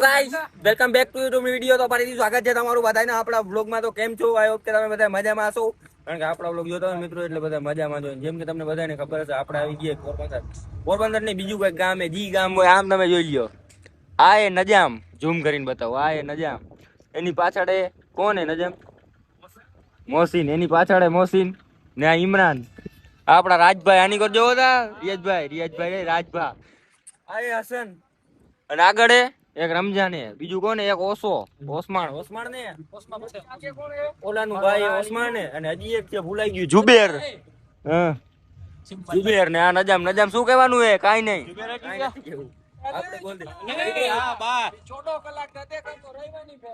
Guys welcome back to YouTube video. તો ફરીથી સ્વાગત છે તમારું બધાને આપણા વ્લોગમાં. તો કેમ છો? આઈ હોપ કે તમે બધા મજામાં હશો, કારણ કે આપણા વ્લોગ જોતા હોય મિત્રો એટલે બધા મજામાં જ હોય. જેમ કે તમને બધાને ખબર હશે, આપણે આવી ગયા પોરબંદર ને બીજું કોઈ ગામ જી ગામ હોય આમ તમે જોઈ લ્યો. આ એ નજામ ઝૂમ કરીને બતાવો. આ એ નજામ, એની પાછળ કોણ હે? નજામ મોસીન, એની પાછળ મોસીન ને આ ઇમરાન, આપણા રાજભાઈ. આની કોર જોવો તા રિયાજભાઈ રાજભા. આ એ હસન, અને આગળ એક રમજાન હે, બીજું કોને? એક ઓસમાણ ને ઓલાનું ભાઈ ઓસમાન હે, અને હજી એક છે ભૂલાઈ ગયું, જુબેર. હા, જુબેર ને આ નજામ શું કહેવાનું હે? કાઈ નહીં.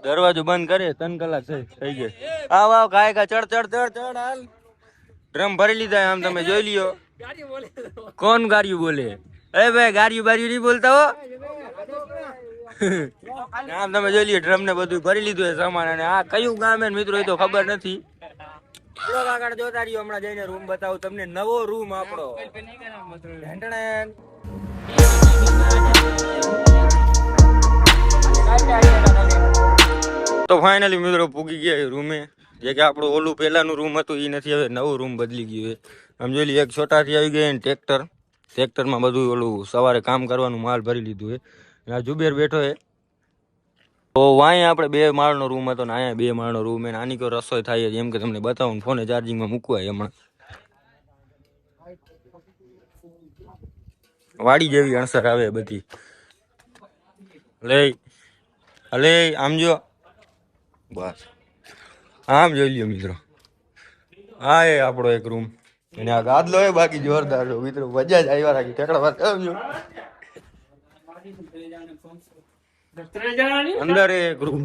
દરવાજો બંધ કરે, 3 કલાક થઈ ગયા. આવ ગાય ચડ હાલ. ડ્રમ ભરી લીધા આમ તમે જોઈ લ્યો. કોણ ગાડીયું બોલે? એ ભાઈ ગાડીયું બારીયું નહીં બોલતા હો. આમ તમે જોઈ લ્યો, ડ્રમ ને બધું ભરી લીધું છે સામાન. અને આ કયું ગામ હે મિત્રો એ તો ખબર નથી. આગળ જોતા રહ્યો, હમણાં જઈને રૂમ બતાવું તમને. નવો રૂમ આપણો. તો ફાઇનલી મિત્રો પૂગી ગયા રૂમે. જે કે આપણું ઓલું પહેલાનું રૂમ હતું એ નથી, હવે નવું રૂમ બદલી ગયું છે. આમ જોઈ લઈએ, એક છોટાથી આવી ગઈ ને ટ્રેક્ટરમાં બધું ઓલું સવારે કામ કરવાનું માલ ભરી લીધું છે. આ જુબેર બેઠો છે. તો અહીંયા આપણે 2 માળનો રૂમ હતો ને અહીંયા 2 માળનો રૂમ છે. આની કોઈ રસોઈ થાય છે, એમ કે તમને બતાવું. ફોને ચાર્જિંગમાં મૂકવાય હમણાં. વાડી જેવી અણસર આવે બધી. અલે આમ જો, બસ આમ જોઈ લ્યો મિત્રો. હા, એ આપણો એક રૂમ. અને આ ગાદલો એ બાકી જોરદાર મિત્રો, મજા જ આવ્યા રાખી. ઠેકડા વાત આવજો. અંદર એક રૂમ.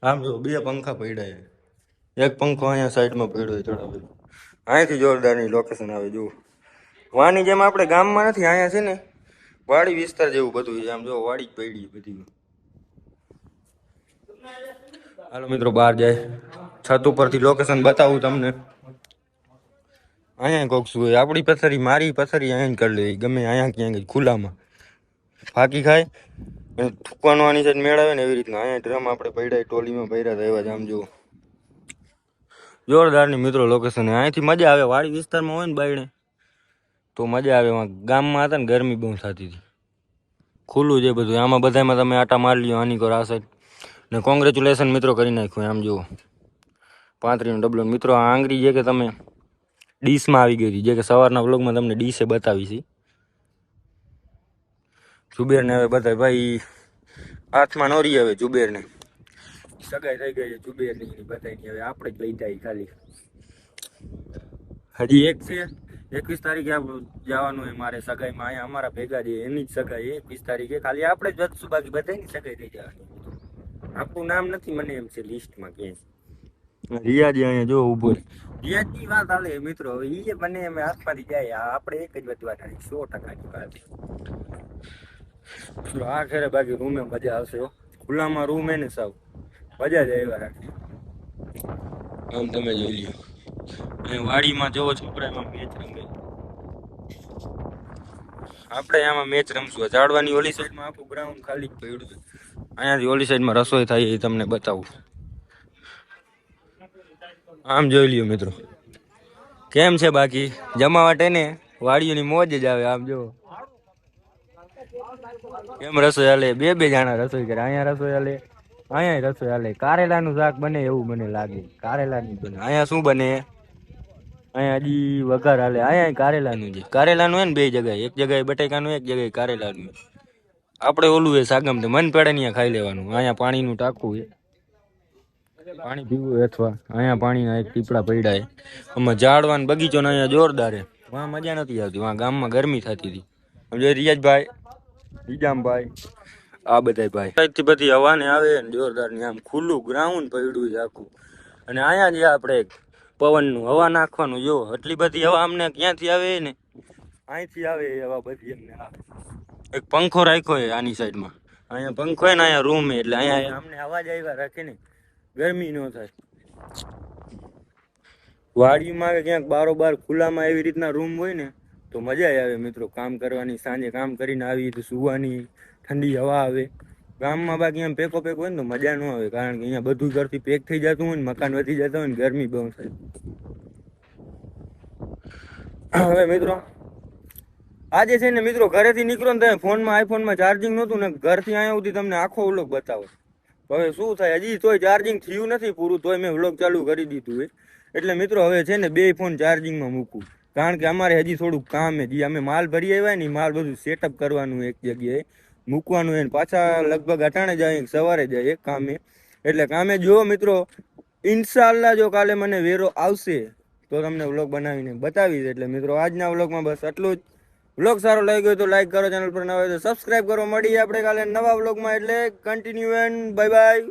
આમ જો 2 પંખા પડ્યા છે. એક પંખો અહીંયા સાઈડમાં પડ્યો છે થોડા બધું. અહીંથી જોરદારની લોકેશન આવે. જો વાની જેમ આપણે ગામમાં નથી, અહીંયા છે ને વાડી વિસ્તાર જેવું બધું છે. આમ જો વાડી જ પડી બધી. હાલો મિત્રો બહાર જાય, છત ઉપરથી લોકેશન બતાવું તમને. અહીંયા કોક શું હોય, આપણી પથ્થરી, મારી પથ્થરી અહીંયા કરી લે ગમે અહીંયા ક્યાંક ખુલ્લામાં ફાંકી ખાય અને થૂકવાનું આની સાઈડ મેળવે ને એવી રીતના. અહીંયા ડ્રમ આપણે પડ્યા ટોલીમાં ભર્યા હતા એવા જ. આમ જો જોરદારની મિત્રો લોકેશન. અહીંથી મજા આવે. વાડી વિસ્તારમાં હોય ને બાયણે તો મજા આવે. ગામમાં હતા ને ગરમી બહુ થતી હતી. ખુલ્લું છે બધું. આમાં બધામાં તમે આટા મારી લ્યો. આની કોર આ સાઈડ ને કોંગ્રેચ્યુલેશન મિત્રો કરી નાખ્યું. આમ જુઓ 35નો ડબલો મિત્રો. આ આંગળી જે કે તમે ડીશમાં આવી ગઈ હતી, જે કે સવારના વ્લોગમાં તમને ડીશે બતાવી છે. જુબેરને હવે બધા ભાઈ હાથમાં નોરી. હવે જુબેરને સગાઈ થઈ ગઈ છે જુબેરની બધાની. હવે આપણે જ લઈ જાય ખાલી. હજી એક છે 21 તારીખે જવાનું હોય મારે સગાઈમાં. અહીંયા અમારા ભેગા છે એની જ સગાઈ 21 તારીખે. ખાલી આપણે જ વધશું, બાકી બધાની સગાઈ થઈ જવાની. આપણું નામ નથી મને એમ છે લિસ્ટમાં ક્યાંય. રિયાજી અહીંયા જો ઉભો. રિયાજની વાત હાલે મિત્રો. હવે એ બને એમ હાથમાંથી જાય. આપણે એક જ વધવાના 100%ની વાત. આ ખેરે બાકી રૂમે મજા આવશે. ખુલ્લામાં રૂમ હે ને સાવ મજા જ આવ્યા રાખે. આમ તમે જોઈ લ્યો. અહીં વાડીમાં જોવો છોકરા એમાં મેચ રમે. આપણે આમાં મેચ રમશું. ઝાડવાની ઓલી સાઈડમાં આખું ગ્રાઉન્ડ ખાલી પડ્યું છે. અહીંયાથી ઓલી સાઈડમાં રસોઈ થાય એ તમને બતાવું. આમ જોઈ લ્યો મિત્રો. કેમ છે બાકી જમાવટ ને વાડીઓની મોજ જ આવે. આમ જો કેમ રસોઈ હાલે. 2 જણા રસોઈ કરે. અહીંયા રસોઈ હાલે, અહીંયા રસોઈ હાલે. કારેલાનું શાક બને એવું મને લાગે. કારેલાનું બને. અહીંયા શું બને? અહીંયા હજી વઘાર હાલે. અહીંયા કારેલાનું છે. કારેલાનું હે ને 2 જગ્યાએ. એક જગ્યાએ બટાકાનું, એક જગ્યાએ કારેલાનું. આપણે ઓલું હે સાગમ તો મન પડે ને ખાઈ લેવાનું. અહીંયા પાણીનું ટાંકું છે, પાણી પીવું અથવા અહીંયા પાણીના એક ટીપડા પડ્યા છે. આમાં ઝાડવાનો બગીચો ને અહીંયા જોરદાર છે. વાં મજા નથી આવતી. વાં ગામમાં ગરમી થતી હતી. સમજો રિયાજભાઈ, નિજામભાઈ, આ બધા ભાઈ સાઈડથી બધી હવા ને આવે ને જોરદાર ની. આમ ખુલ્લું ગ્રાઉન્ડ પડ્યું છે આખું. અને અહીંયા જે આપણે પવનનું હવા નાખવાનું જો એટલી બધી હવા અમને ક્યાંથી આવે ને, અહીંથી આવે એ હવા બધી અમને આવે. એક પંખો રાખ્યો છે આની સાઈડમાં. અહીંયા પંખો હોય ને અહીંયા રૂમ છે એટલે અહીંયા અમને અવાજ આવ્યા રાખે ને, ગરમી ન થાય. વાડીમાં કે ક્યાંક બારોબાર ખુલ્લામાં એવી રીતના રૂમ હોય ને તો મજા આવે મિત્રો કામ કરવાની. સાંજે કામ કરીને આવી તો સુવાની, ઠંડી હવા આવે. ગામમાં બાકી એમ પેકો પેક હોય ને તો મજા ન આવે, કારણ કે અહીંયા બધું ઘરથી પેક થઈ જતું હોય ને, મકાન વધી જતા હોય ને, ગરમી બહુ થાય. હવે મિત્રો આજે છે ને મિત્રો ઘરેથી નીકળો ને તમે ફોનમાં આઈફોનમાં ચાર્જિંગ નહોતું ને, ઘરથી અહીંયા સુધી તમને આખો વ્લોગ બતાવો. હવે શું થાય, હજી તોય ચાર્જિંગ થયું નથી પૂરું, તોય મેં વ્લોગ ચાલુ કરી દીધું હોય. એટલે મિત્રો હવે છે ને 2 ફોન ચાર્જિંગમાં મૂકું, કારણ કે અમારે હજી થોડુંક કામ છે. જે અમે માલ ભરી આવ્યા ને માલ બધું સેટઅપ કરવાનું એક જગ્યાએ મૂકવાનું હોય, પાછા લગભગ અટાણે જાય સવારે જાય કામે. એટલે કામે જો મિત્રો ઇન્શાલ્લાહ જો કાલે મને વેરો આવશે તો તમને વ્લોગ બનાવીને બતાવીશ. એટલે મિત્રો આજના વ્લોગમાં બસ આટલું જ. વ્લોગ સારો લાગ્યો તો લાઈક કરો, ચેનલ પર નવા હોય તો સબસ્ક્રાઇબ કરો. મળીએ આપણે કાલે નવા વ્લોગમાં, એટલે કન્ટિન્યુ એન્ડ બાય બાય.